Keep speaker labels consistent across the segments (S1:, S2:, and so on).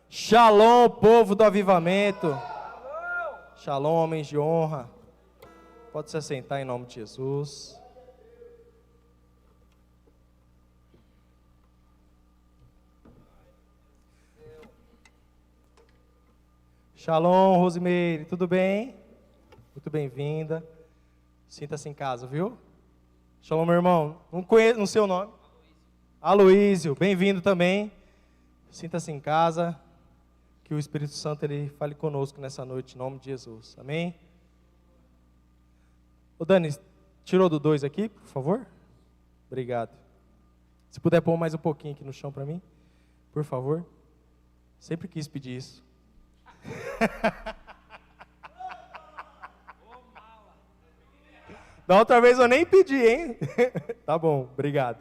S1: Shalom, povo do avivamento. Shalom, homens de honra. Pode se assentar em nome de Jesus. Shalom, Rosimeire, tudo bem? Muito bem-vinda. Sinta-se em casa, viu? Shalom, meu irmão. Não conheço o seu nome. Aloísio, bem-vindo também. Sinta-se em casa. Que o Espírito Santo ele fale conosco nessa noite, em nome de Jesus. Amém? Ô Dani, tirou do 2 aqui, por favor? Obrigado. Se puder pôr mais um pouquinho aqui no chão para mim, por favor. Sempre quis pedir isso. Da outra vez eu nem pedi, hein? Tá bom, obrigado.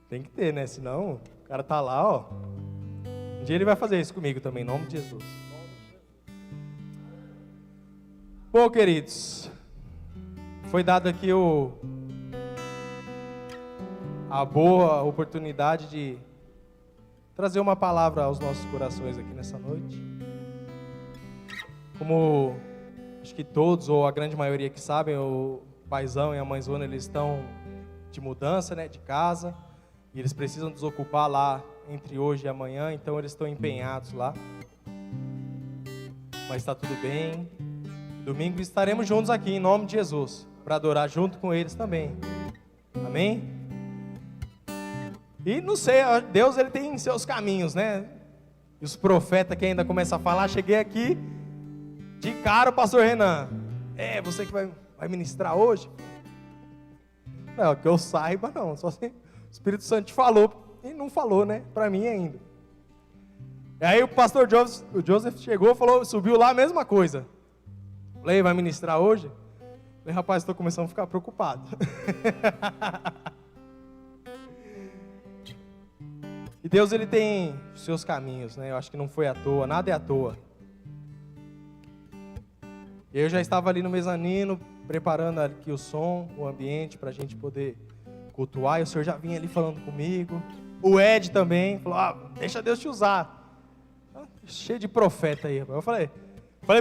S1: Tem que ter, né? Senão o cara tá lá, ó. Um dia ele vai fazer isso comigo também, em nome de Jesus. Bom, queridos, foi dado aqui a boa oportunidade de trazer uma palavra aos nossos corações aqui nessa noite. Como acho que todos, ou a grande maioria que sabem, o paizão e a mãezona, eles estão de mudança, né, de casa. E eles precisam desocupar lá entre hoje e amanhã, então eles estão empenhados lá. Mas está tudo bem. Domingo estaremos juntos aqui, em nome de Jesus, para adorar junto com eles também. Amém? E não sei, Deus ele tem seus caminhos, né? E os profetas que ainda começam a falar, cheguei aqui, de cara o pastor Renan. Você que vai ministrar hoje? Não, que eu saiba não, só se... O Espírito Santo te falou, e não falou, né, para mim ainda. E aí o pastor Joseph chegou, falou, subiu lá a mesma coisa. Falei, vai ministrar hoje? Falei, rapaz, estou começando a ficar preocupado. E Deus, ele tem os seus caminhos, né, eu acho que não foi à toa, nada é à toa. E eu já estava ali no mezanino, preparando aqui o som, o ambiente, para a gente poder cultuar, e o Senhor já vinha ali falando comigo. O Ed também falou, deixa Deus te usar. Cheio de profeta aí. Eu falei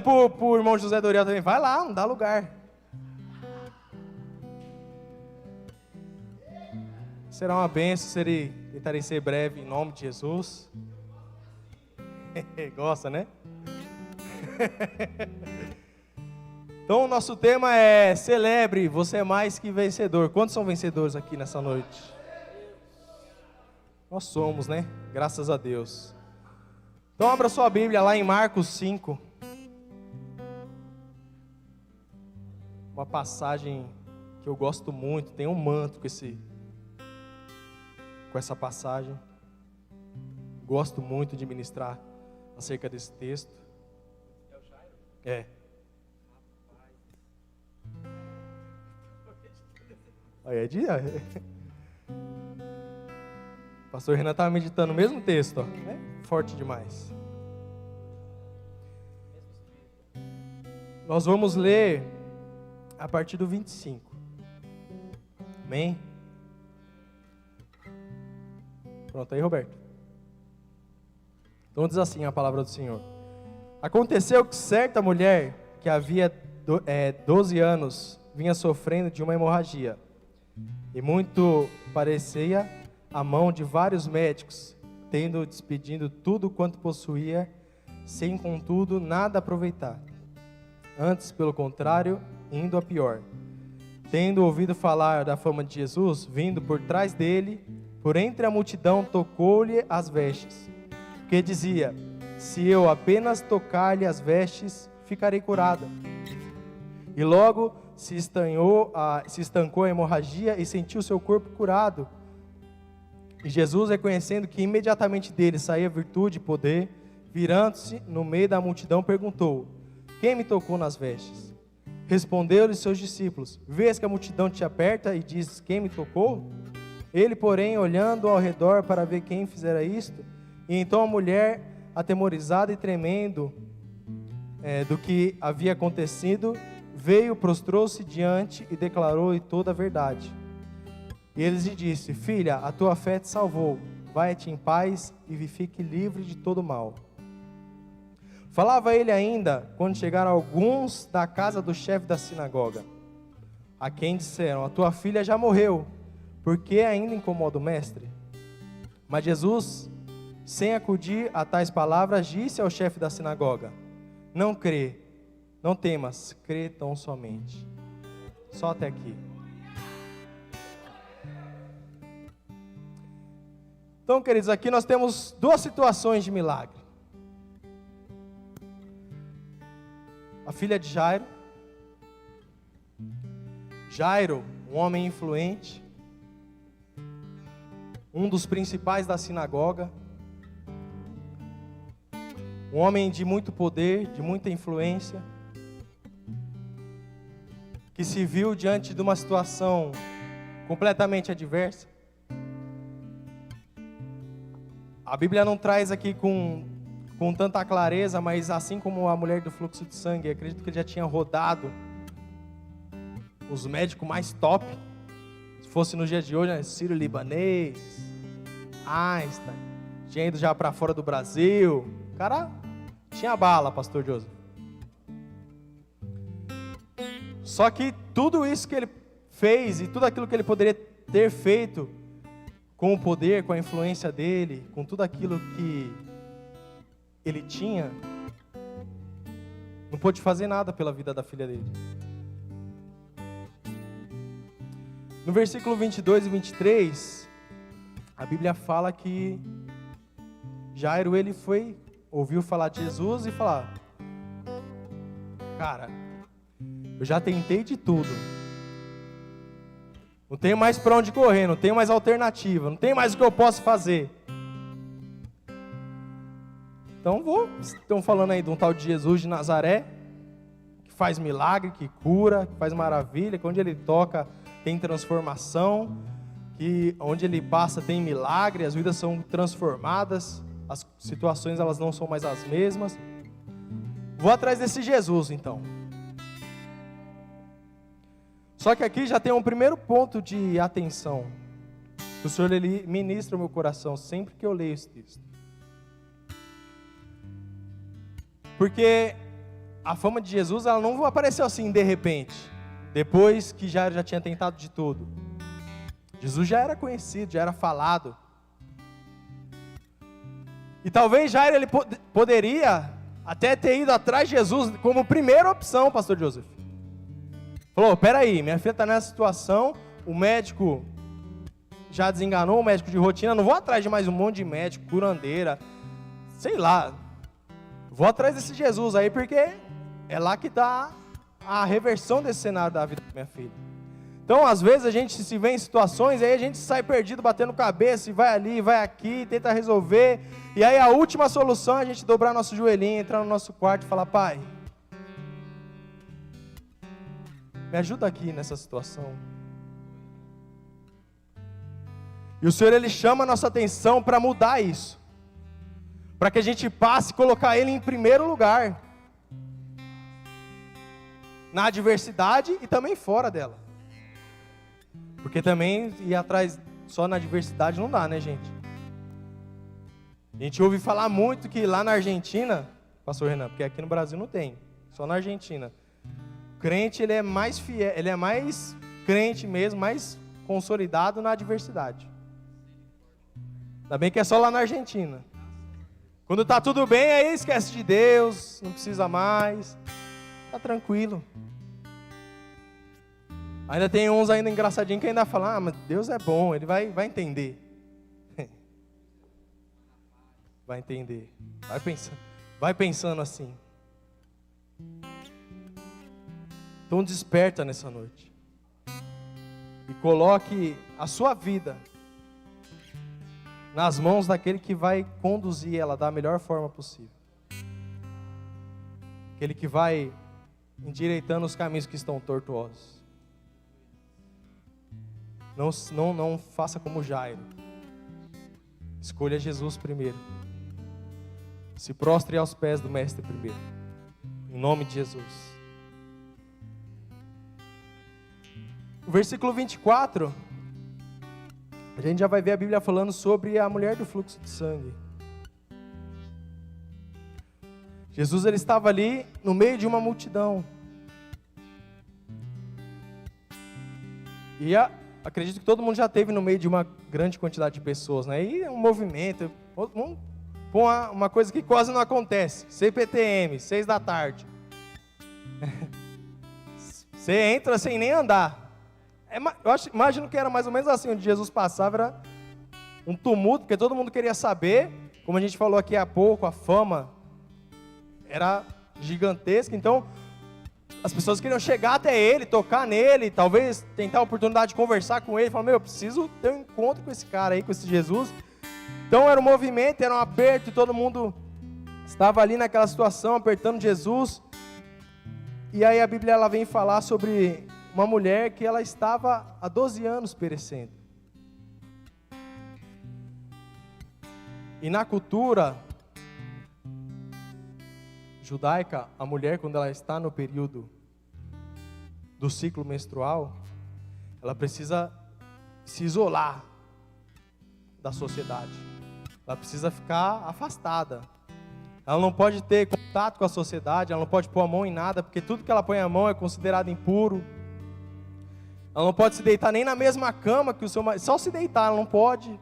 S1: pro irmão José Doriel também, vai lá, não dá lugar. Será uma bênção, tentarei ser breve em nome de Jesus. Gosta, né? Então o nosso tema é celebre, você é mais que vencedor. Quantos são vencedores aqui nessa noite? Nós somos, né? Graças a Deus. Então abra sua Bíblia lá em Marcos 5. Uma passagem que eu gosto muito, tem um manto com essa passagem. Gosto muito de ministrar acerca desse texto. É. Aí o pastor Renan estava meditando o mesmo texto, ó. Forte demais. Nós vamos ler a partir do 25. Amém? Pronto aí, Roberto. Então diz assim a palavra do Senhor. Aconteceu que certa mulher que havia 12 anos vinha sofrendo de uma hemorragia. E muito parecia a mão de vários médicos, despedindo tudo quanto possuía, sem contudo nada aproveitar. Antes, pelo contrário, indo a pior. Tendo ouvido falar da fama de Jesus, vindo por trás dele, por entre a multidão, tocou-lhe as vestes. Porque dizia, se eu apenas tocar-lhe as vestes, ficarei curada. E logo se estancou a hemorragia e sentiu seu corpo curado. E Jesus, reconhecendo que imediatamente dele saía virtude e poder, virando-se no meio da multidão, perguntou, quem me tocou nas vestes? Respondeu-lhe seus discípulos, vês que a multidão te aperta e dizes, quem me tocou? Ele, porém, olhando ao redor para ver quem fizera isto, e então a mulher, atemorizada e tremendo do que havia acontecido, veio, prostrou-se diante e declarou-lhe toda a verdade. E ele lhe disse: filha, a tua fé te salvou. Vai-te em paz e fique livre de todo mal. Falava ele ainda, quando chegaram alguns da casa do chefe da sinagoga, a quem disseram: a tua filha já morreu, por que ainda incomoda o mestre? Mas Jesus, sem acudir a tais palavras, disse ao chefe da sinagoga: não crê, não temas, crê tão somente. Só até aqui. Então, queridos, aqui nós temos duas situações de milagre. A filha de Jairo. Jairo, um homem influente, um dos principais da sinagoga, um homem de muito poder, de muita influência, que se viu diante de uma situação completamente adversa. A Bíblia não traz aqui com tanta clareza, mas assim como a mulher do fluxo de sangue, acredito que ele já tinha rodado os médicos mais top. Se fosse no dia de hoje, né? Sírio-Libanês, Einstein, tinha ido já para fora do Brasil. O cara tinha bala, pastor Joseph. Só que tudo isso que ele fez e tudo aquilo que ele poderia ter feito com o poder, com a influência dele, com tudo aquilo que ele tinha, não pôde fazer nada pela vida da filha dele. No versículo 22 e 23, a Bíblia fala que Jairo, ouviu falar de Jesus e falar: cara, eu já tentei de tudo, não tenho mais para onde correr, não tenho mais alternativa, não tenho mais o que eu posso fazer. Então estão falando aí de um tal de Jesus de Nazaré, que faz milagre, que cura, que faz maravilha, que onde ele toca tem transformação, que onde ele passa tem milagre, as vidas são transformadas, as situações elas não são mais as mesmas. Vou atrás desse Jesus então. Só que aqui já tem um primeiro ponto de atenção, que o Senhor ele ministra o meu coração sempre que eu leio esse texto. Porque a fama de Jesus ela não apareceu assim de repente, depois que Jairo já tinha tentado de tudo. Jesus já era conhecido, já era falado. E talvez Jairo ele poderia até ter ido atrás de Jesus como primeira opção, pastor Joseph. Falou: peraí, minha filha está nessa situação, o médico já desenganou, o médico de rotina, não vou atrás de mais um monte de médico, curandeira, sei lá. Vou atrás desse Jesus aí, porque é lá que está a reversão desse cenário da vida da minha filha. Então, às vezes, a gente se vê em situações, aí a gente sai perdido, batendo cabeça, e vai ali, vai aqui, tenta resolver, e aí a última solução é a gente dobrar nosso joelhinho, entrar no nosso quarto e falar: pai, me ajuda aqui nessa situação. E o Senhor, Ele chama a nossa atenção para mudar isso, para que a gente passe a colocar Ele em primeiro lugar, na adversidade e também fora dela. Porque também ir atrás só na adversidade não dá, né, gente? A gente ouve falar muito que lá na Argentina, pastor Renan, porque aqui no Brasil não tem, só na Argentina, o crente ele é mais fiel, ele é mais crente mesmo, mais consolidado na adversidade. Ainda bem que é só lá na Argentina. Quando está tudo bem, aí esquece de Deus, não precisa mais, está tranquilo. Ainda tem uns ainda engraçadinhos que ainda falam: mas Deus é bom, Ele vai entender. Vai entender, vai pensando assim. Então desperta nessa noite e coloque a sua vida nas mãos daquele que vai conduzir ela da melhor forma possível. Aquele que vai endireitando os caminhos que estão tortuosos. Não faça como Jairo. Escolha Jesus primeiro. Se prostre aos pés do Mestre primeiro. Em nome de Jesus. O versículo 24 a gente já vai ver a Bíblia falando sobre a mulher do fluxo de sangue. Jesus, ele estava ali no meio de uma multidão. E acredito que todo mundo já esteve no meio de uma grande quantidade de pessoas, né? E é um movimento, uma coisa que quase não acontece. CPTM, 6 da tarde. Você entra sem nem andar. Imagino que era mais ou menos assim, onde Jesus passava, era um tumulto, porque todo mundo queria saber, como a gente falou aqui há pouco, a fama era gigantesca, então as pessoas queriam chegar até ele, tocar nele, talvez tentar a oportunidade de conversar com ele, falar, eu preciso ter um encontro com esse cara aí, com esse Jesus. Então era um movimento, era um aperto, e todo mundo estava ali naquela situação, apertando Jesus. E aí a Bíblia ela vem falar sobre uma mulher que ela estava há 12 anos perecendo. E na cultura judaica, a mulher, quando ela está no período do ciclo menstrual, ela precisa se isolar da sociedade. Ela precisa ficar afastada. Ela não pode ter contato com a sociedade, ela não pode pôr a mão em nada, porque tudo que ela põe a mão é considerado impuro. Ela não pode se deitar nem na mesma cama que o seu marido. Só se deitar, ela não pode,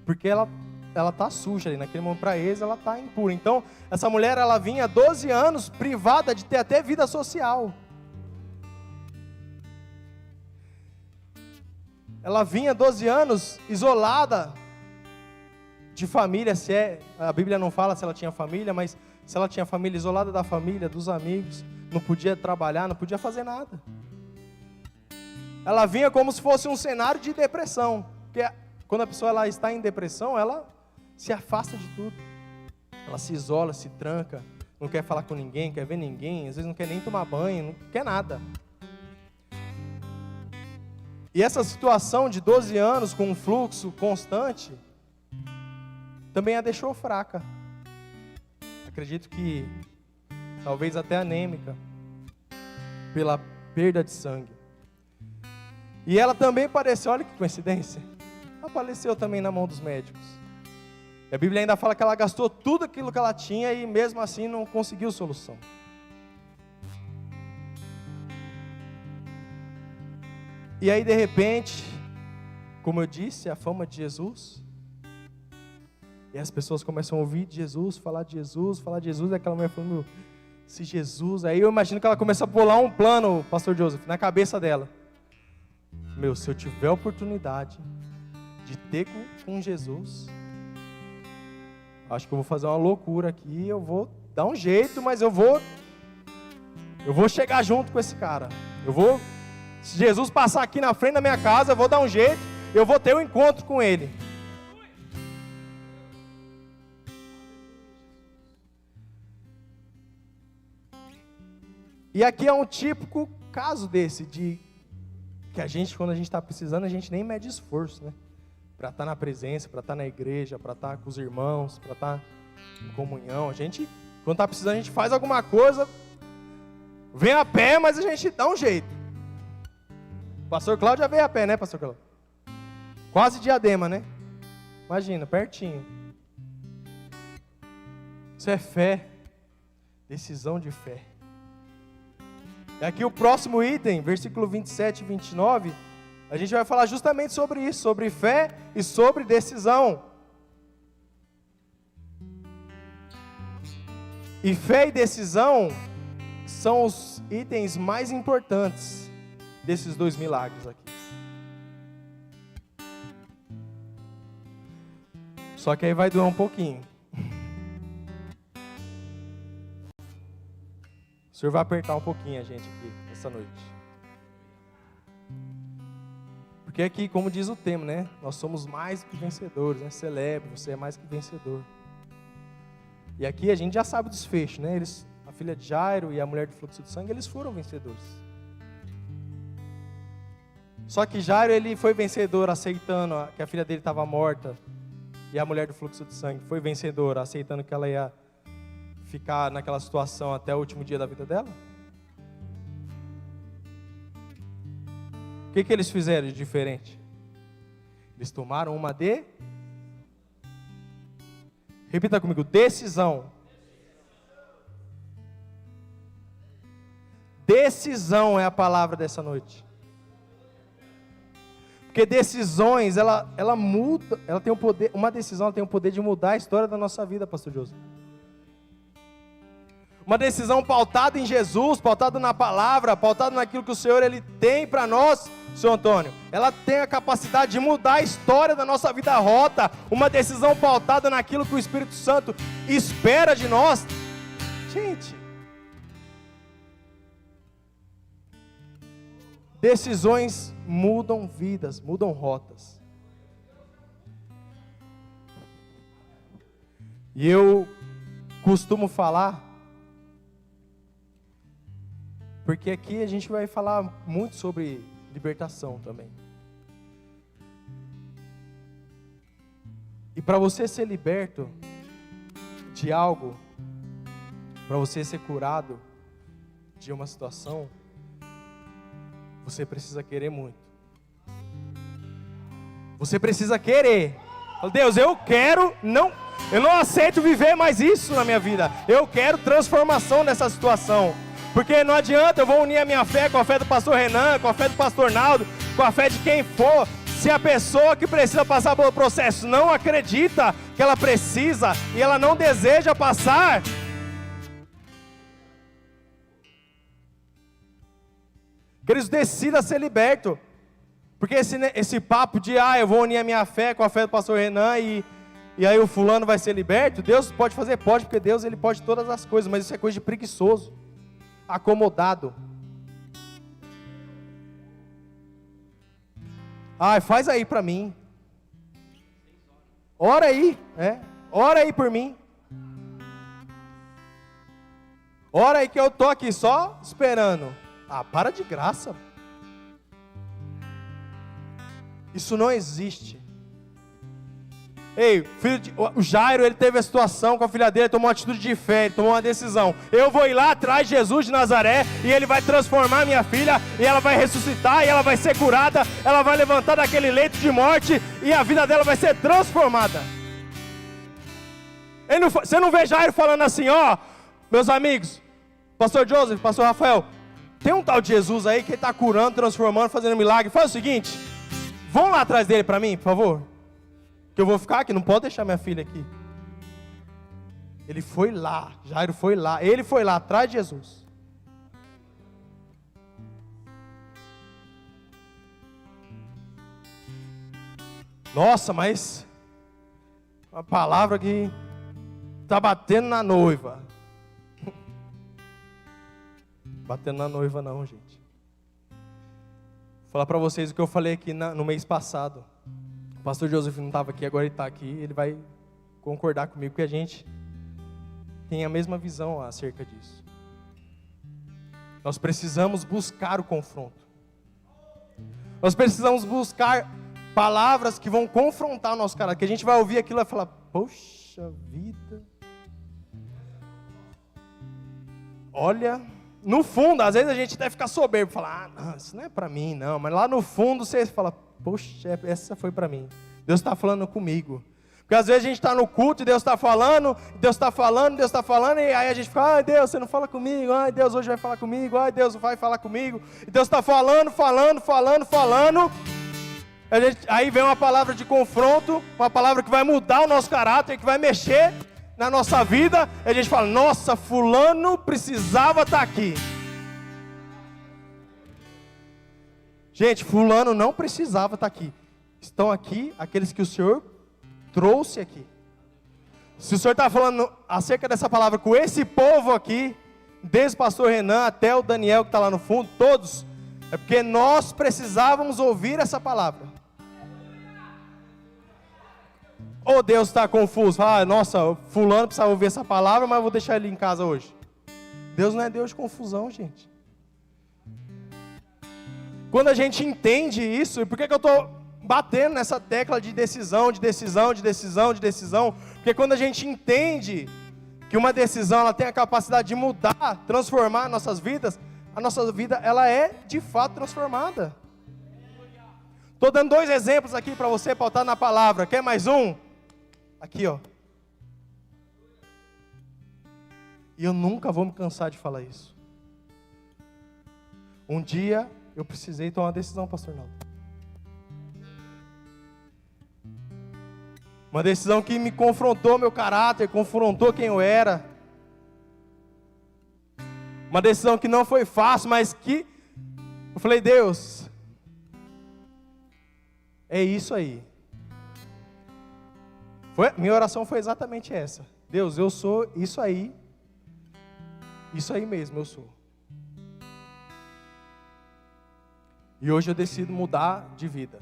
S1: porque ela está suja ali, naquele momento para eles ela está impura. Então, essa mulher, ela vinha 12 anos privada de ter até vida social. Ela vinha 12 anos isolada de família, a Bíblia não fala se ela tinha família, mas se ela tinha família, isolada da família, dos amigos, não podia trabalhar, não podia fazer nada. Ela vinha como se fosse um cenário de depressão, porque quando a pessoa ela está em depressão, ela se afasta de tudo, ela se isola, se tranca, não quer falar com ninguém, não quer ver ninguém, às vezes não quer nem tomar banho, não quer nada. E essa situação de 12 anos com um fluxo constante, também a deixou fraca. Acredito que talvez até anêmica, pela perda de sangue. E ela também faleceu, olha que coincidência, ela faleceu também na mão dos médicos. E a Bíblia ainda fala que ela gastou tudo aquilo que ela tinha e mesmo assim não conseguiu solução. E aí de repente, como eu disse, a fama de Jesus, e as pessoas começam a ouvir de Jesus, falar de Jesus, e aquela mulher falando, se Jesus, aí eu imagino que ela começa a pular um plano, pastor Joseph, na cabeça dela. Se eu tiver a oportunidade de ter com Jesus, acho que eu vou fazer uma loucura aqui, eu vou dar um jeito, mas eu vou chegar junto com esse cara. Se Jesus passar aqui na frente da minha casa, eu vou dar um jeito, eu vou ter um encontro com ele. E aqui é um típico caso desse, que a gente, quando a gente está precisando, a gente nem mede esforço, né? Para estar na presença, para estar na igreja, para estar com os irmãos, para estar em comunhão. A gente, quando está precisando, a gente faz alguma coisa, vem a pé, mas a gente dá um jeito. O pastor Cláudio já veio a pé, né, pastor Cláudio? Quase Diadema, né? Imagina, pertinho. Isso é fé, decisão de fé. E aqui o próximo item, versículo 27 e 29, a gente vai falar justamente sobre isso, sobre fé e sobre decisão. E fé e decisão são os itens mais importantes desses dois milagres aqui. Só que aí vai doer um pouquinho. O Senhor vai apertar um pouquinho a gente aqui, essa noite. Porque aqui, como diz o tema, né? Nós somos mais que vencedores, né? Celebre, você é mais que vencedor. E aqui a gente já sabe o desfecho, né? A filha de Jairo e a mulher do fluxo de sangue, eles foram vencedores. Só que Jairo, ele foi vencedor aceitando que a filha dele estava morta. E a mulher do fluxo de sangue foi vencedora, aceitando que ela ia ficar naquela situação até o último dia da vida dela? O que eles fizeram de diferente? Eles tomaram uma Repita comigo, decisão. Decisão é a palavra dessa noite. Porque decisões, ela muda, ela tem o poder, uma decisão ela tem o poder de mudar a história da nossa vida, pastor José. Uma decisão pautada em Jesus, pautada na palavra, pautada naquilo que o Senhor Ele tem para nós, Senhor Antônio. Ela tem a capacidade de mudar a história da nossa vida, a rota. Uma decisão pautada naquilo que o Espírito Santo espera de nós. Gente, decisões mudam vidas, mudam rotas. E eu costumo falar, porque aqui a gente vai falar muito sobre libertação também. E para você ser liberto de algo, para você ser curado de uma situação, você precisa querer muito. Você precisa querer. Deus, eu não aceito viver mais isso na minha vida. Eu quero transformação nessa situação. Porque não adianta, eu vou unir a minha fé com a fé do pastor Renan, com a fé do pastor Naldo, com a fé de quem for. Se a pessoa que precisa passar pelo processo não acredita que ela precisa e ela não deseja passar, queridos, decida ser liberto. Porque esse papo de, eu vou unir a minha fé com a fé do pastor Renan e aí o fulano vai ser liberto. Deus pode fazer? Pode, porque Deus Ele pode todas as coisas, mas isso é coisa de preguiçoso, acomodado. Faz aí para mim. Ora aí, ora aí por mim. Ora aí que eu tô aqui só esperando. Para de graça. Isso não existe. Ei, o Jairo, ele teve a situação com a filha dele, tomou uma atitude de fé, ele tomou uma decisão. Eu vou ir lá atrás de Jesus de Nazaré, e ele vai transformar minha filha, e ela vai ressuscitar, e ela vai ser curada, ela vai levantar daquele leito de morte, e a vida dela vai ser transformada. Você não vê Jairo falando assim, meus amigos, pastor Joseph, pastor Rafael, tem um tal de Jesus aí que ele está curando, transformando, fazendo milagre. Faz o seguinte, vão lá atrás dele para mim, por favor. Que eu vou ficar aqui, não pode deixar minha filha aqui. Ele foi lá, Jairo foi lá, ele foi lá atrás de Jesus. Nossa, mas uma palavra que está batendo na noiva. Batendo na noiva não, gente. Vou falar para vocês o que eu falei aqui no mês passado. O pastor Joseph não estava aqui, agora ele está aqui. Ele vai concordar comigo que a gente tem a mesma visão acerca disso. Nós precisamos buscar o confronto. Nós precisamos buscar palavras que vão confrontar o nosso caráter. Que a gente vai ouvir aquilo e vai falar, poxa vida. Olha, no fundo, às vezes a gente até fica soberbo. Falar, não, isso não é para mim não. Mas lá no fundo você fala, poxa, essa foi para mim. Deus está falando comigo. Porque às vezes a gente está no culto e Deus está falando, e aí a gente fica, ai Deus, você não fala comigo, ai Deus hoje vai falar comigo, ai Deus vai falar comigo. E Deus está falando. Aí vem uma palavra de confronto, uma palavra que vai mudar o nosso caráter, que vai mexer na nossa vida. E a gente fala, nossa, fulano precisava estar aqui. Gente, fulano não precisava estar aqui. Estão aqui aqueles que o Senhor trouxe aqui. Se o Senhor está falando acerca dessa palavra com esse povo aqui, desde o pastor Renan até o Daniel que está lá no fundo, todos, é porque nós precisávamos ouvir essa palavra. Ou Deus está confuso, nossa, fulano precisava ouvir essa palavra, mas eu vou deixar ele em casa hoje. Deus não é Deus de confusão, gente. Quando a gente entende isso, e por que eu estou batendo nessa tecla de decisão? Porque quando a gente entende que uma decisão ela tem a capacidade de mudar, transformar nossas vidas, a nossa vida ela é de fato transformada. Estou dando 2 exemplos aqui para você pautar na palavra. Quer mais um? Aqui, ó. E eu nunca vou me cansar de falar isso. Um dia eu precisei tomar uma decisão, pastor Naldo. Uma decisão que me confrontou meu caráter, confrontou quem eu era. Uma decisão que não foi fácil, mas que eu falei, Deus, é isso aí. Minha oração foi exatamente essa. Deus, eu sou isso aí. Isso aí mesmo, eu sou. E hoje eu decido mudar de vida.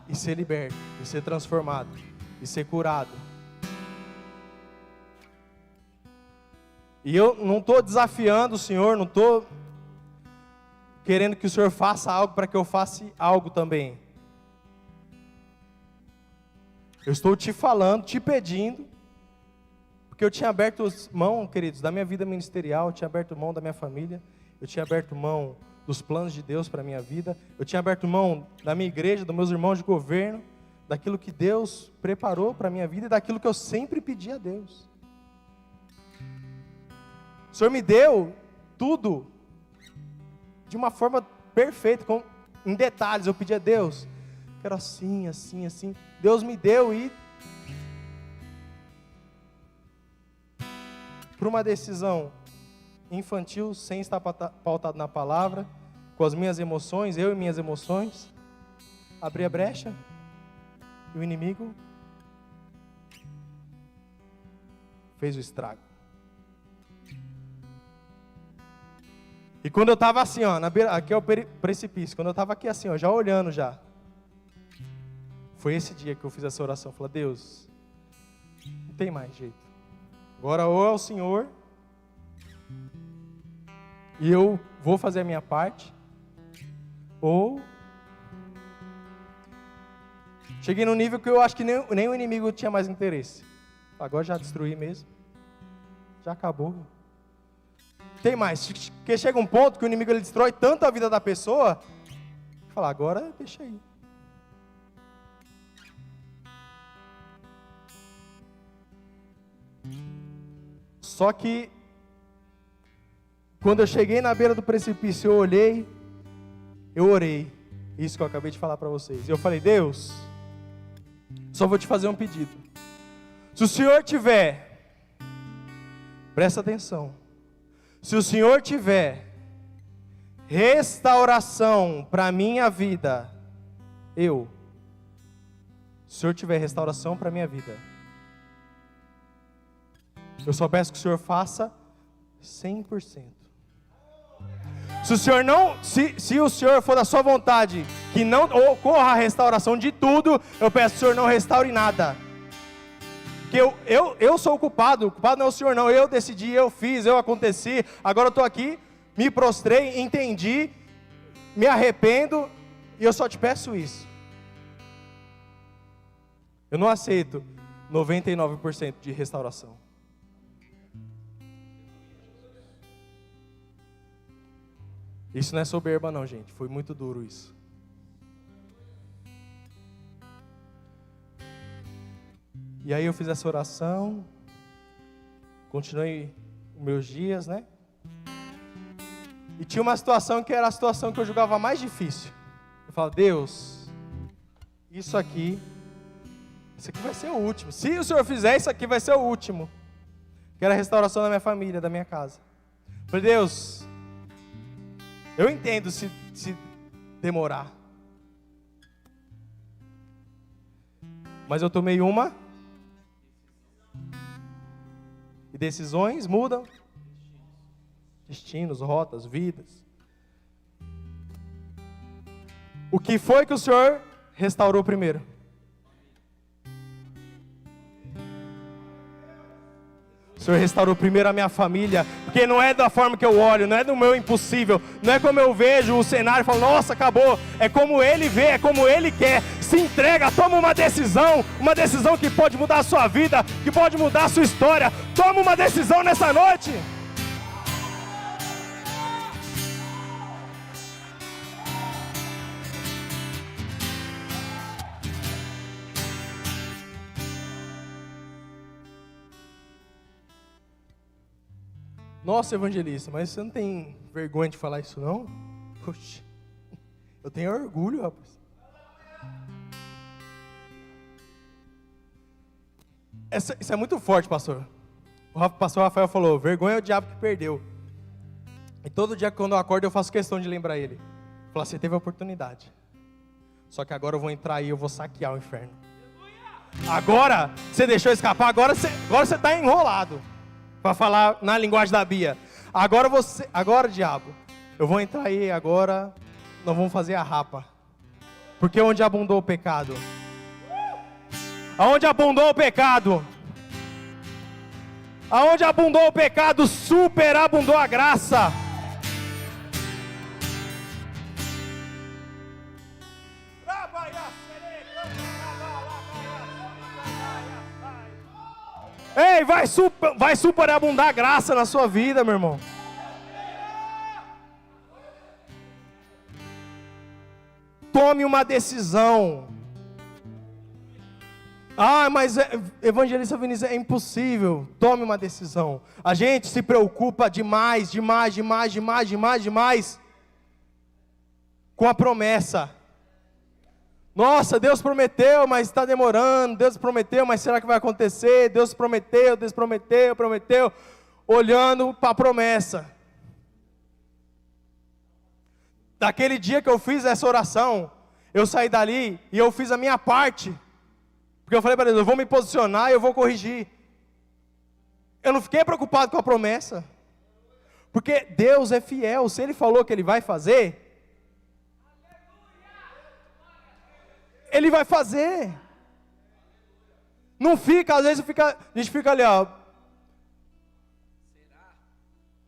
S1: E ser liberto, e ser transformado, e ser curado. E eu não estou desafiando o Senhor, não estou querendo que o Senhor faça algo para que eu faça algo também. Eu estou te falando, te pedindo, porque eu tinha aberto mão, queridos, da minha vida ministerial, eu tinha aberto mão da minha família, eu tinha aberto mão dos planos de Deus para a minha vida, eu tinha aberto mão da minha igreja, dos meus irmãos de governo, daquilo que Deus preparou para a minha vida e daquilo que eu sempre pedi a Deus. O Senhor me deu tudo de uma forma perfeita, em detalhes. Eu pedi a Deus, quero assim, assim, assim. Deus me deu e por uma decisão infantil, sem estar pautado na palavra, com as minhas emoções, eu e minhas emoções, abri a brecha e o inimigo fez o estrago. E quando eu estava assim, ó, na beira, aqui é o precipício, quando eu estava aqui assim, ó, já olhando já, foi esse dia que eu fiz essa oração. Eu falei, Deus, não tem mais jeito. Agora ou é o Senhor, e eu vou fazer a minha parte, ou cheguei num nível que eu acho que nem o inimigo tinha mais interesse. Agora já destruí mesmo, já acabou. Tem mais, porque chega um ponto que o inimigo ele destrói tanto a vida da pessoa, fala, agora deixa aí. Só que, quando eu cheguei na beira do precipício, eu olhei, eu orei, isso que eu acabei de falar para vocês. E eu falei, Deus, só vou te fazer um pedido. Se o Senhor tiver, presta atenção, se o Senhor tiver restauração para a minha vida, se o Senhor tiver restauração para a minha vida, eu só peço que o Senhor faça 100%. Se o Senhor não, se o Senhor for da sua vontade, que não ocorra a restauração de tudo, eu peço que o Senhor não restaure nada. Porque eu sou o culpado não é o Senhor não, eu decidi, eu fiz, eu aconteci, agora eu estou aqui, me prostrei, entendi, me arrependo, e eu só te peço isso. Eu não aceito 99% de restauração. Isso não é soberba não, gente. Foi muito duro isso. E aí eu fiz essa oração. Continuei os meus dias, né? E tinha uma situação que era a situação que eu julgava mais difícil. Eu falo, Deus, isso aqui vai ser o último. Se o Senhor fizer, isso aqui vai ser o último. Que era a restauração da minha família, da minha casa. Eu falei, Deus, eu entendo se demorar. Mas eu tomei uma. E decisões mudam. Destinos, rotas, vidas. O que foi que o Senhor restaurou primeiro? O Senhor restaurou primeiro a minha família, porque não é da forma que eu olho, não é do meu impossível, não é como eu vejo o cenário e falo, nossa, acabou. É como Ele vê, é como Ele quer. Se entrega, toma uma decisão que pode mudar a sua vida, que pode mudar a sua história. Toma uma decisão nessa noite. Nossa, evangelista, mas você não tem vergonha de falar isso não? Puxa, eu tenho orgulho, rapaz. Isso é muito forte, pastor. O pastor Rafael falou, vergonha é o diabo que perdeu. E todo dia quando eu acordo eu faço questão de lembrar ele. Falar, você teve a oportunidade. Só que agora eu vou entrar aí e eu vou saquear o inferno. Agora, você deixou escapar, agora você está enrolado. Para falar na linguagem da Bia. Agora, diabo, eu vou entrar aí agora, nós vamos fazer a rapa. Porque onde abundou o pecado? Aonde abundou o pecado? Aonde abundou o pecado, superabundou a graça. Ei, vai superabundar a graça na sua vida, meu irmão. Tome uma decisão. Ah, mas evangelista Vinícius, é impossível. Tome uma decisão. A gente se preocupa demais com a promessa. Nossa, Deus prometeu, mas está demorando. Deus prometeu, mas será que vai acontecer? Deus prometeu. Olhando para a promessa. Daquele dia que eu fiz essa oração, eu saí dali e eu fiz a minha parte. Porque eu falei para Deus, eu vou me posicionar e eu vou corrigir. Eu não fiquei preocupado com a promessa. Porque Deus é fiel. Se Ele falou que Ele vai fazer, Ele vai fazer. Não fica, às vezes a gente fica ali, ó.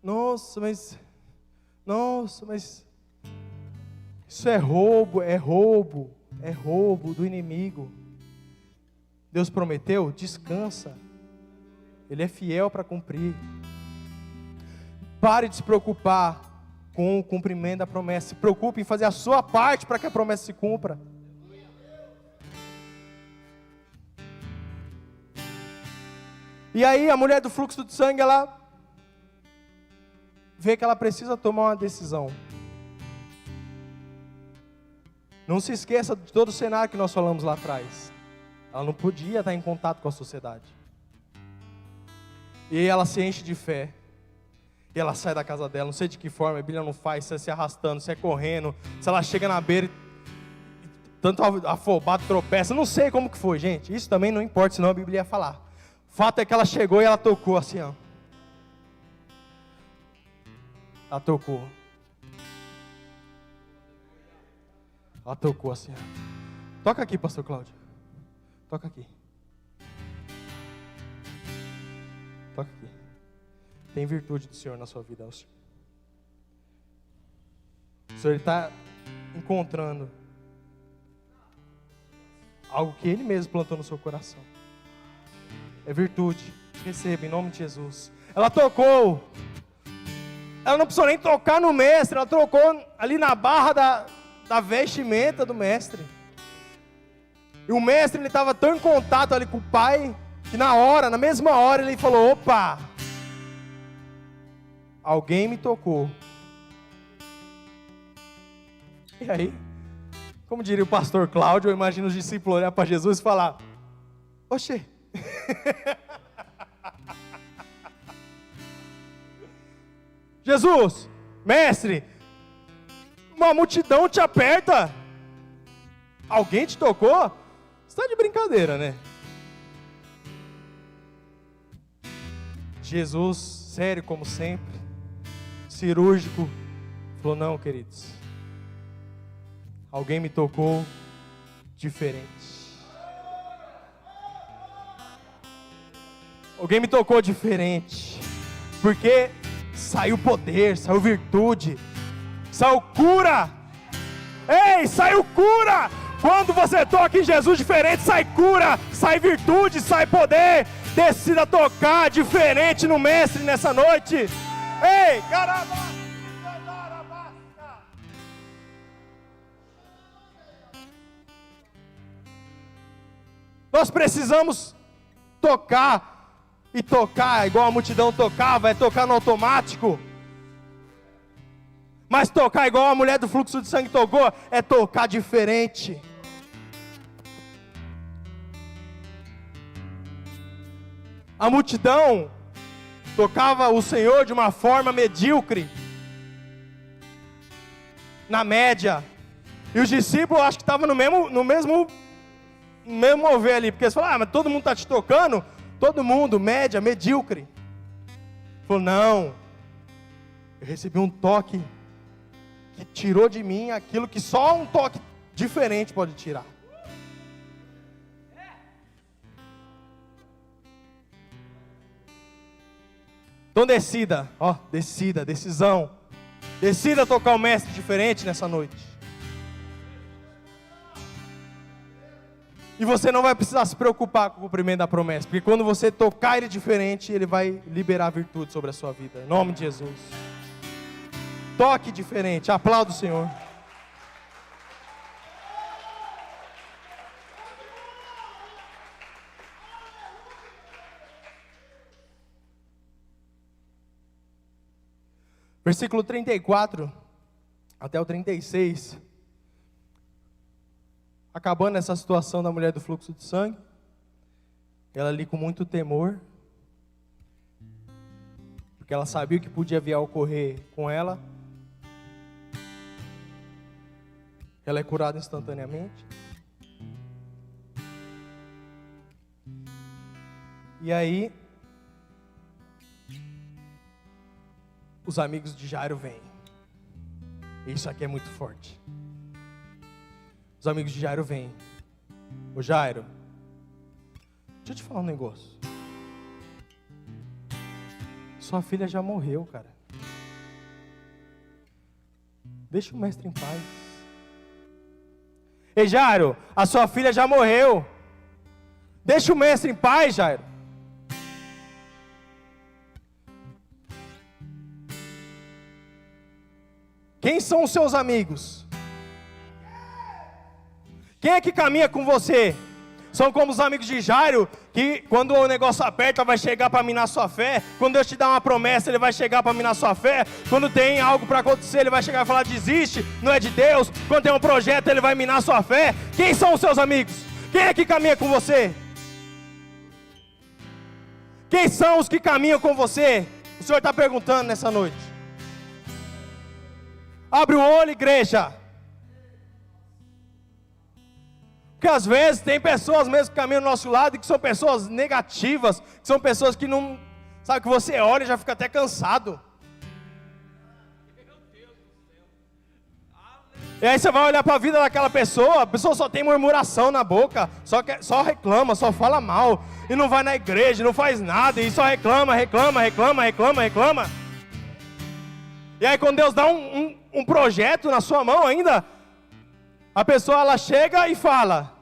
S1: Nossa, mas isso é roubo do inimigo. Deus prometeu, descansa. Ele é fiel para cumprir. Pare de se preocupar com o cumprimento da promessa. Se preocupe em fazer a sua parte para que a promessa se cumpra. E aí a mulher do fluxo de sangue, ela vê que ela precisa tomar uma decisão. Não se esqueça de todo o cenário que nós falamos lá atrás. Ela não podia estar em contato com a sociedade. E ela se enche de fé. E ela sai da casa dela, não sei de que forma, a Bíblia não faz, se é se arrastando, se é correndo, se ela chega na beira e tanto afobado, tropeça, não sei como que foi, gente. Isso também não importa, senão a Bíblia ia falar. O fato é que ela chegou e ela tocou assim, ó. Ela tocou. Ela tocou assim, ó. Toca aqui, pastor Cláudio. Toca aqui. Toca aqui. Tem virtude do Senhor na sua vida. O Senhor está encontrando algo que Ele mesmo plantou no seu coração. É virtude. Receba em nome de Jesus. Ela tocou. Ela não precisou nem tocar no mestre. Ela tocou ali na barra da vestimenta do mestre. E o mestre, ele estava tão em contato ali com o pai, que na mesma hora, ele falou, opa, alguém me tocou. E aí, como diria o pastor Cláudio, eu imagino os discípulos olhar para Jesus e falar, oxê. Jesus, mestre, uma multidão te aperta. Alguém te tocou? Você está de brincadeira, né? Jesus, sério como sempre, cirúrgico, falou, não, queridos, alguém me tocou diferente. Alguém me tocou diferente, porque saiu poder, saiu virtude, saiu cura. Ei, saiu cura! Quando você toca em Jesus diferente, sai cura, sai virtude, sai poder. Decida tocar diferente no mestre nessa noite. Ei, caramba! Nós precisamos tocar e tocar igual a multidão tocava, é tocar no automático. Mas tocar igual a mulher do fluxo de sangue tocou, é tocar diferente. A multidão tocava o Senhor de uma forma medíocre, na média. E os discípulos, acho que estavam no mesmo mover ali, porque eles falaram, mas todo mundo está te tocando? Todo mundo, média, medíocre. Falou, não, eu recebi um toque que tirou de mim aquilo que só um toque diferente pode tirar. Então decida, decisão. Decida tocar o mestre diferente nessa noite. E você não vai precisar se preocupar com o cumprimento da promessa, porque quando você tocar ele diferente, ele vai liberar virtude sobre a sua vida. Em nome de Jesus. Toque diferente, aplauda o Senhor. Versículo 34 até o 36. Acabando essa situação da mulher do fluxo de sangue, ela ali com muito temor, porque ela sabia o que podia vir a ocorrer com ela. Ela é curada instantaneamente. E aí, os amigos de Jairo vêm. Isso aqui é muito forte. Os amigos de Jairo vêm. Ô Jairo, deixa eu te falar um negócio. Sua filha já morreu, cara. Deixa o mestre em paz. Ei Jairo, a sua filha já morreu. Deixa o mestre em paz, Jairo. Quem são os seus amigos? Quem é que caminha com você? São como os amigos de Jairo, que quando o negócio aperta vai chegar para minar sua fé. Quando Deus te dá uma promessa, Ele vai chegar para minar sua fé. Quando tem algo para acontecer, Ele vai chegar e falar, desiste, não é de Deus. Quando tem um projeto, Ele vai minar sua fé. Quem são os seus amigos? Quem é que caminha com você? Quem são os que caminham com você? O Senhor está perguntando nessa noite. Abre o olho, igreja. Porque às vezes tem pessoas mesmo que caminham do nosso lado e que são pessoas negativas, que são pessoas que não, sabe, que você olha e já fica até cansado. E aí você vai olhar para a vida daquela pessoa, a pessoa só tem murmuração na boca, só reclama, só fala mal, e não vai na igreja, não faz nada, e só reclama. E aí quando Deus dá um projeto na sua mão ainda, a pessoa ela chega e fala,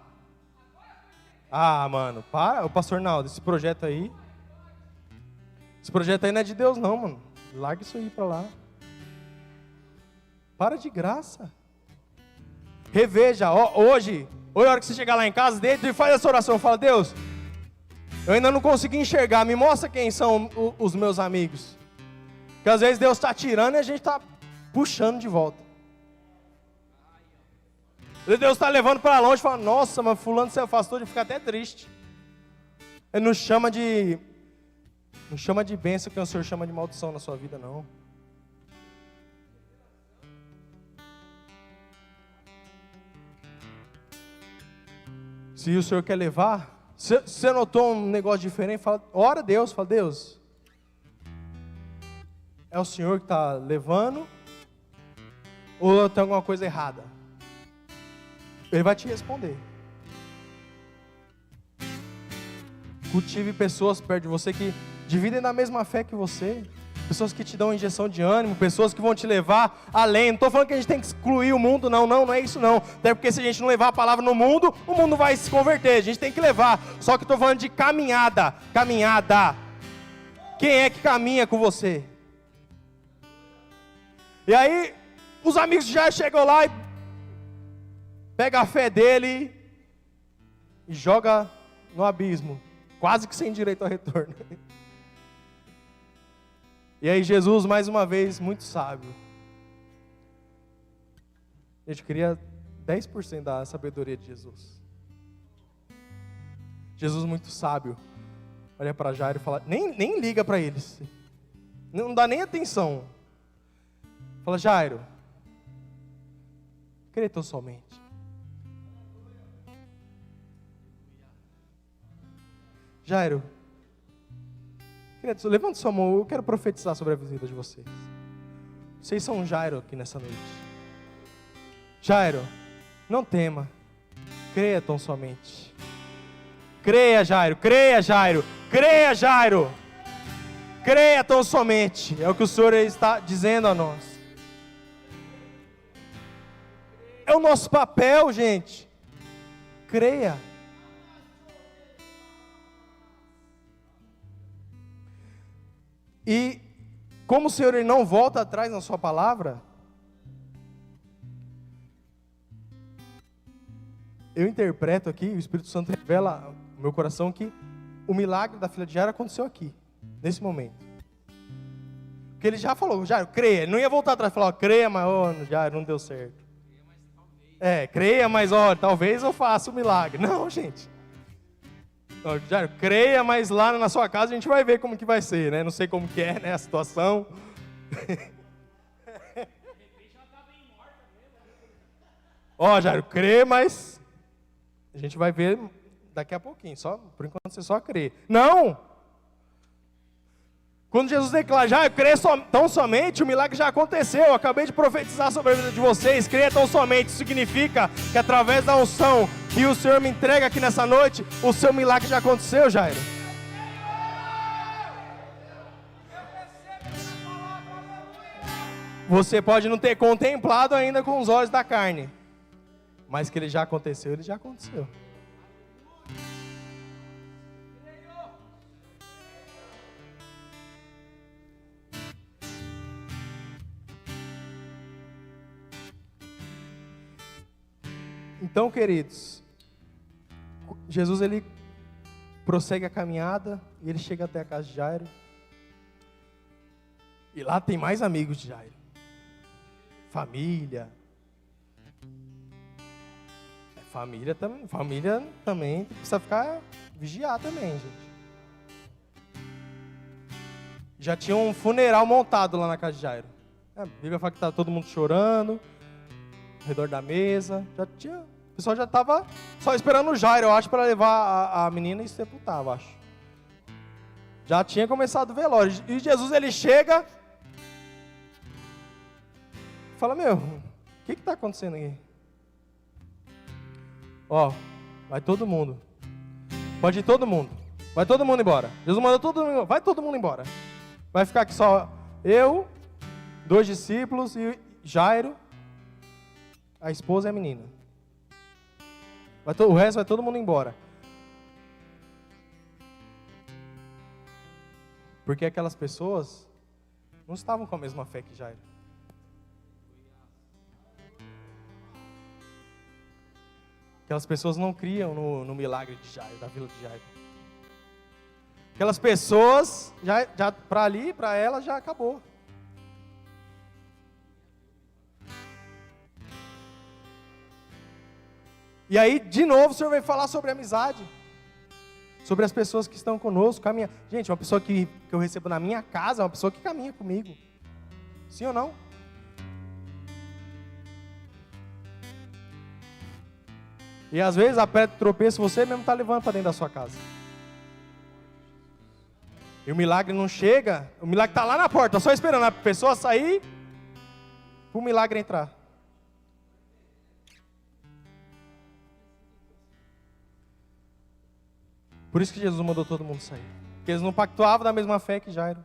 S1: ah mano, para, o pastor Naldo, esse projeto aí não é de Deus não, mano, larga isso aí pra lá, para de graça, reveja, hoje a hora que você chegar lá em casa, deita e faz essa oração, fala, Deus, eu ainda não consegui enxergar, me mostra quem são os meus amigos, porque às vezes Deus está tirando e a gente está puxando de volta. Deus está levando para longe e fala, nossa, mas fulano se afastou, de ficar até triste. Ele não chama de bênção que o Senhor chama de maldição na sua vida, não. Se o Senhor quer levar, se você notou um negócio diferente, ora a Deus, fala, Deus, é o Senhor que está levando ou tem alguma coisa errada? Ele vai te responder. Cultive pessoas perto de você que dividem da mesma fé que você. Pessoas que te dão injeção de ânimo, pessoas que vão te levar além. Não estou falando que a gente tem que excluir o mundo, não é isso não. Até porque se a gente não levar a palavra no mundo, o mundo vai se converter. A gente tem que levar. Só que estou falando de caminhada. Quem é que caminha com você? E aí, os amigos já chegam lá e pega a fé dele e joga no abismo, quase que sem direito ao retorno. E aí Jesus, mais uma vez, muito sábio. Gente, eu queria 10% da sabedoria de Jesus. Jesus muito sábio. Olha para Jairo e fala, nem liga para eles. Não dá nem atenção. Fala, Jairo, crê tão somente. Jairo, levanta sua mão, eu quero profetizar sobre a vida de vocês. Vocês são Jairo aqui nessa noite. Jairo, não tema, creia tão somente. Creia, Jairo, creia, Jairo, creia, Jairo. Creia tão somente, é o que o Senhor está dizendo a nós. É o nosso papel, gente. Creia. E como o Senhor ele não volta atrás na sua palavra, eu interpreto aqui, o Espírito Santo revela no meu coração que o milagre da filha de Jairo aconteceu aqui, nesse momento. Porque ele já falou, Jairo, creia. Ele não ia voltar atrás e falar, creia, mas Jairo, não deu certo. Creia, mas talvez eu faça o milagre. Não, gente. Jairo, creia, mas lá na sua casa a gente vai ver como que vai ser, né? Não sei como que é, né, a situação. Jairo, crê, mas a gente vai ver daqui a pouquinho. Por enquanto você só crê. Não! Quando Jesus declara, Jairo, crê tão somente, o milagre já aconteceu. Eu acabei de profetizar sobre a vida de vocês. Creia tão somente, isso significa que através da unção que o Senhor me entrega aqui nessa noite, o seu milagre já aconteceu, Jairo. Você pode não ter contemplado ainda com os olhos da carne, mas que ele já aconteceu, ele já aconteceu. Então, queridos, Jesus ele prossegue a caminhada e ele chega até a casa de Jairo. E lá tem mais amigos de Jairo. Família. Família também precisa ficar vigiar também, gente. Já tinha um funeral montado lá na casa de Jairo. A Bíblia fala que estava todo mundo chorando ao redor da mesa. O pessoal já estava só esperando o Jairo, eu acho, para levar a menina e sepultar, eu acho. Já tinha começado o velório. E Jesus, ele chega e fala, o que está acontecendo aqui? Vai todo mundo. Pode ir todo mundo. Vai todo mundo embora. Jesus mandou todo mundo embora. Vai todo mundo embora. Vai ficar aqui só eu, 2 discípulos e Jairo, a esposa e a menina. O resto vai todo mundo embora. Porque aquelas pessoas não estavam com a mesma fé que Jairo. Aquelas pessoas não criam no milagre de Jairo, da vila de Jairo. Aquelas pessoas, já para ela já acabou. E aí, de novo, o Senhor vai falar sobre amizade. Sobre as pessoas que estão conosco. Gente, uma pessoa que eu recebo na minha casa é uma pessoa que caminha comigo. Sim ou não? E às vezes a pedra de tropeço você mesmo está levando para dentro da sua casa. E o milagre não chega. O milagre está lá na porta, só esperando a pessoa sair para o milagre entrar. Por isso que Jesus mandou todo mundo sair. Porque eles não pactuavam da mesma fé que Jairo.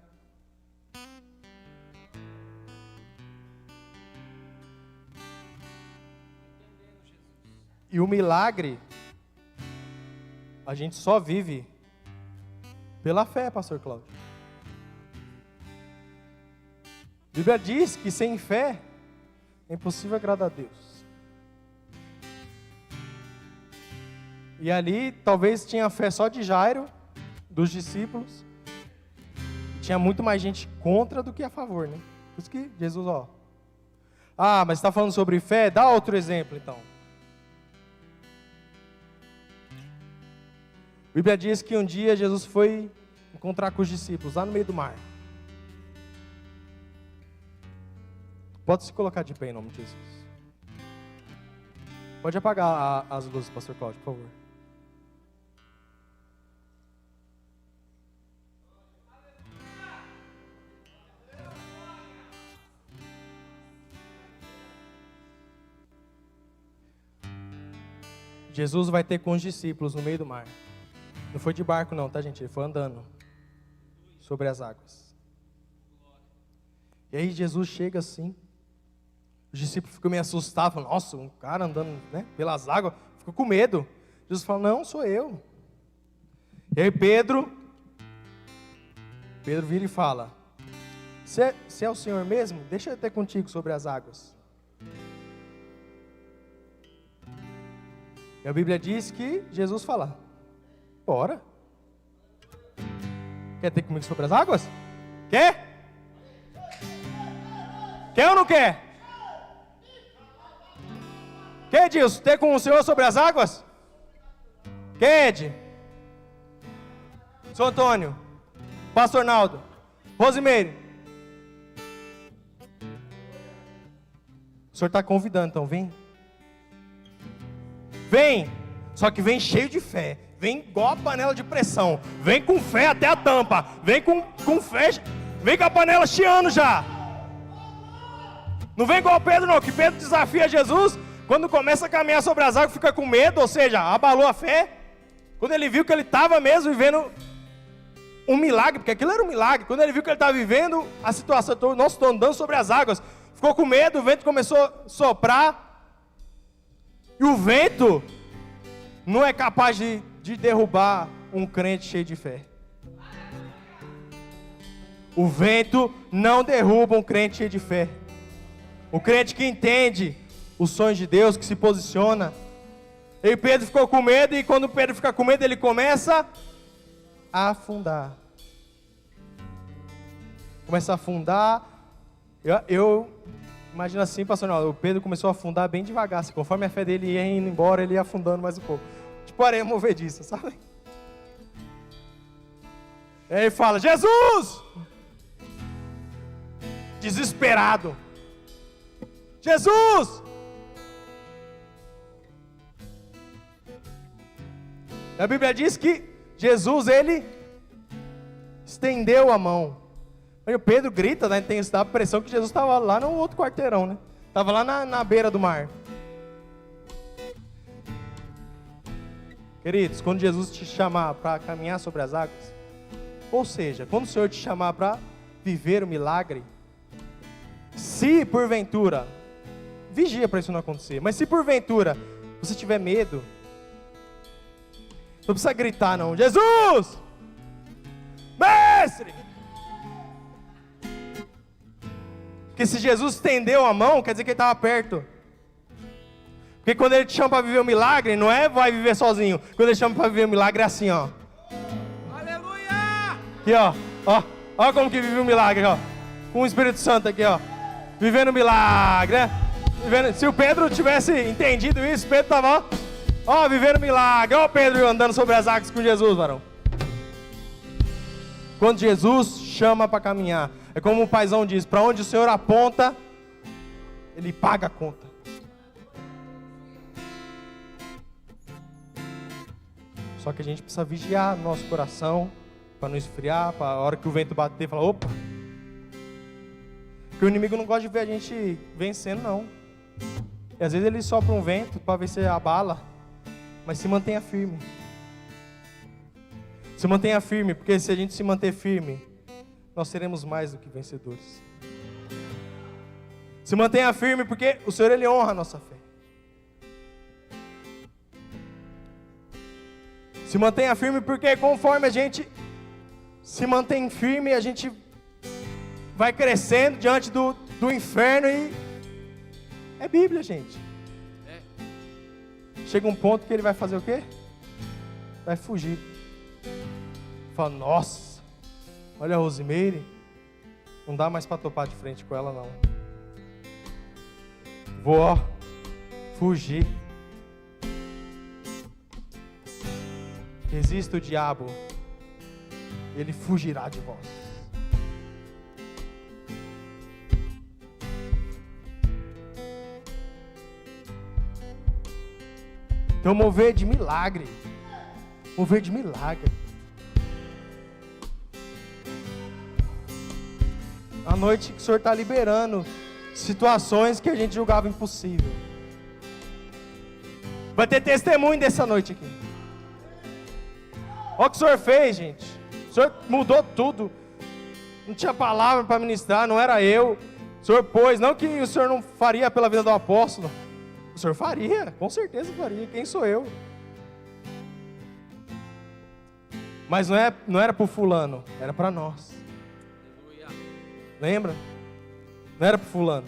S1: E o milagre, a gente só vive pela fé, pastor Cláudio. A Bíblia diz que sem fé é impossível agradar a Deus. E ali talvez tinha a fé só de Jairo, dos discípulos. tinha muito mais gente contra do que a favor, né? Por isso que Jesus, Ah, mas você está falando sobre fé? Dá outro exemplo, então. A Bíblia diz que um dia Jesus foi encontrar com os discípulos lá no meio do mar. Pode se colocar de pé em nome de Jesus. Pode apagar as luzes, pastor Cláudio, por favor. Jesus vai ter com os discípulos no meio do mar. Não foi de barco não, tá, gente? Ele foi andando sobre as águas. E aí Jesus chega assim. Os discípulos ficam meio assustados, falam, nossa, um cara andando, né, pelas águas, ficou com medo. Jesus fala, não, sou eu. E aí Pedro vira e fala, se é o Senhor mesmo, deixa eu ter contigo sobre as águas. E a Bíblia diz que Jesus fala, bora. Quer ter comigo sobre as águas? Quer? Quer ou não quer? Quer, Edilson, ter com o Senhor sobre as águas? Quer, Ed? São Antônio, Pastor Naldo, Rosimeire. O Senhor está convidando, então vem. Vem, só que vem cheio de fé. Vem igual a panela de pressão. Vem com fé até a tampa. Vem com fé. Vem com a panela chiando já. Não vem igual Pedro não, que Pedro desafia Jesus. Quando começa a caminhar sobre as águas, fica com medo, ou seja, abalou a fé. Quando ele viu que ele estava mesmo vivendo um milagre, porque aquilo era um milagre. Quando ele viu que ele estava vivendo a situação, nossa, estou andando sobre as águas. Ficou com medo, o vento começou a soprar. E o vento não é capaz de derrubar um crente cheio de fé. O vento não derruba um crente cheio de fé. O crente que entende os sonhos de Deus, que se posiciona. E Pedro ficou com medo, e quando Pedro fica com medo, ele começa a afundar. Começa a afundar. Eu imagino assim, pastor, o Pedro começou a afundar bem devagar. Assim, conforme a fé dele ia indo embora, ele ia afundando mais um pouco. Tipo areia movediça, sabe? E aí ele fala, Jesus! Desesperado. Jesus! A Bíblia diz que Jesus, ele estendeu a mão. Aí o Pedro grita, né? Tem a pressão que Jesus estava lá no outro quarteirão, né? Estava lá na beira do mar. Queridos, quando Jesus te chamar para caminhar sobre as águas, ou seja, quando o Senhor te chamar para viver o milagre, se porventura, vigia para isso não acontecer, mas se porventura você tiver medo, não precisa gritar não, Jesus! Mestre! Porque se Jesus estendeu a mão, quer dizer que ele estava perto. Porque quando ele te chama para viver um milagre, não é vai viver sozinho. Quando ele chama para viver um milagre é assim, ó. Aleluia! Aqui, ó como que vive um milagre, ó. Com o Espírito Santo aqui, ó. Vivendo um milagre, né? Se o Pedro tivesse entendido isso, Pedro estava, ó, vivendo um milagre. Ó o Pedro andando sobre as águas com Jesus, varão. Quando Jesus chama para caminhar, é como o paizão diz, para onde o Senhor aponta, Ele paga a conta. Só que a gente precisa vigiar nosso coração, para não esfriar, para a hora que o vento bater, falar, opa. Porque o inimigo não gosta de ver a gente vencendo, não. E às vezes ele sopra um vento para ver se abala, mas se mantenha firme. Se mantenha firme, porque se a gente se manter firme, nós seremos mais do que vencedores. Se mantenha firme, porque o Senhor, Ele honra a nossa fé. Se mantenha firme, porque conforme a gente se mantém firme, a gente vai crescendo diante do inferno e... É Bíblia, gente. Chega um ponto que ele vai fazer o quê? Vai fugir. Fala, nossa, olha a Rosimeire, não dá mais para topar de frente com ela, não. Vou, ó, fugir. Resista o diabo, ele fugirá de vós. Então, mover de milagre. Mover de milagre. A noite que o Senhor está liberando situações que a gente julgava impossível. Vai ter testemunho dessa noite aqui. Olha o que o Senhor fez, gente. O Senhor mudou tudo. Não tinha palavra para ministrar, não era eu. O Senhor pôs, não que o Senhor não faria pela vida do apóstolo. O Senhor faria, com certeza faria. Quem sou eu? Mas não era para o fulano, era para nós. Lembra? Não era para o fulano.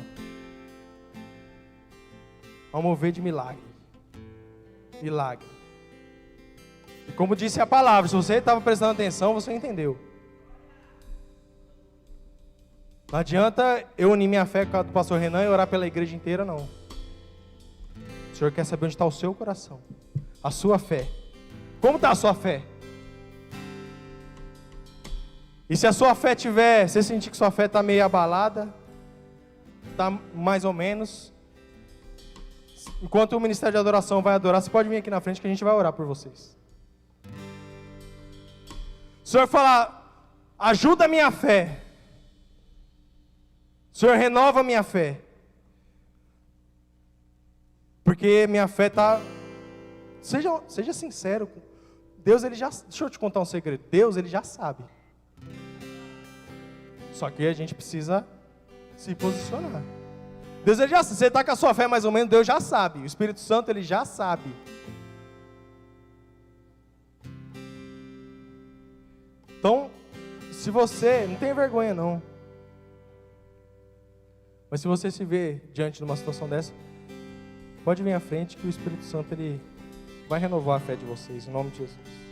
S1: Ao mover de milagre. Milagre. E como disse a palavra, se você estava prestando atenção, você entendeu. Não adianta eu unir minha fé com a do pastor Renan e orar pela igreja inteira, não. O Senhor quer saber onde está o seu coração. A sua fé. Como está a sua fé? E se a sua fé tiver, se você sentir que sua fé está meio abalada, está mais ou menos, enquanto o ministério de adoração vai adorar, você pode vir aqui na frente que a gente vai orar por vocês. O Senhor fala, ajuda a minha fé. O Senhor renova a minha fé. Porque minha fé está... Seja sincero. Deus, ele já... Deixa eu te contar um segredo. Deus, ele já sabe. Só que a gente precisa se posicionar. Deus, ele já sabe. Você está com a sua fé mais ou menos, Deus já sabe. O Espírito Santo, ele já sabe. Então, se você... Não tem vergonha, não. Mas se você se vê diante de uma situação dessa, pode vir à frente que o Espírito Santo, ele vai renovar a fé de vocês, em nome de Jesus.